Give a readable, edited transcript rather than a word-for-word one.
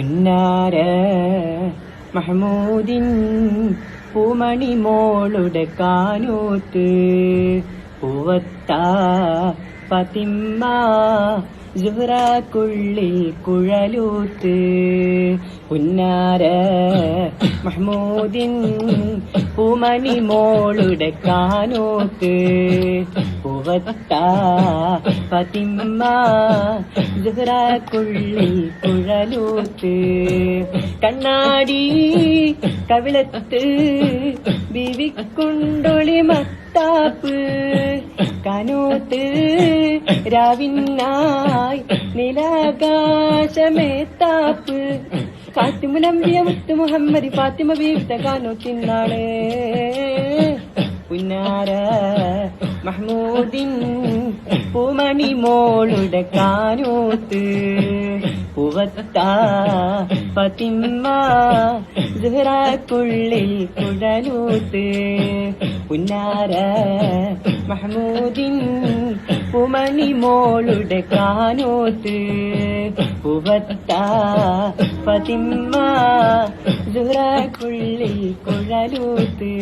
പുന്നാര മഹമൂദിൻ പൂമണി മോളുടെ കാനൂത്ത് പൂവത്ത ഫാത്തിമ സുഹ്റാക്കുള്ളിൽ കുഴലൂത്ത് പുന്നാര മഹ്മൂദിൻ പൂമണി മോളുടെ കാനൂത്ത് പൂവത്ത ഫാത്തിമ സുഹ്റാക്കുള്ളിൽ കുഴലൂത്ത് കണ്ണാടി കവിളത്ത് ബീവിക്കുണ്ടൊളി മത്താപ്പ് കനൂത്ത് രാവിനായി നിലാകാശമേത്താപ്പ് ഫാത്തിമുനമ്പിയ മുത്ത് മുഹമ്മദ് ഫാത്തിമ ബീവിത്തെ കാനൂത്തിന്നാള് പുന്നാര മഹ്മൂദിൻ പൂമണി മോളുടെ കാനൂത്ത് പൂവത്ത ഫാത്തിമ സുഹ്റാക്കുള്ളിൽ കുഴലൂത്ത് പുന്നാര മഹ്മൂദിൻ പൂമണി മോളുടെ കാനൂത്ത് പൂവത്ത ഫാത്തിമ സുഹ്റാക്കുള്ളിൽ കുഴലൂത്ത്.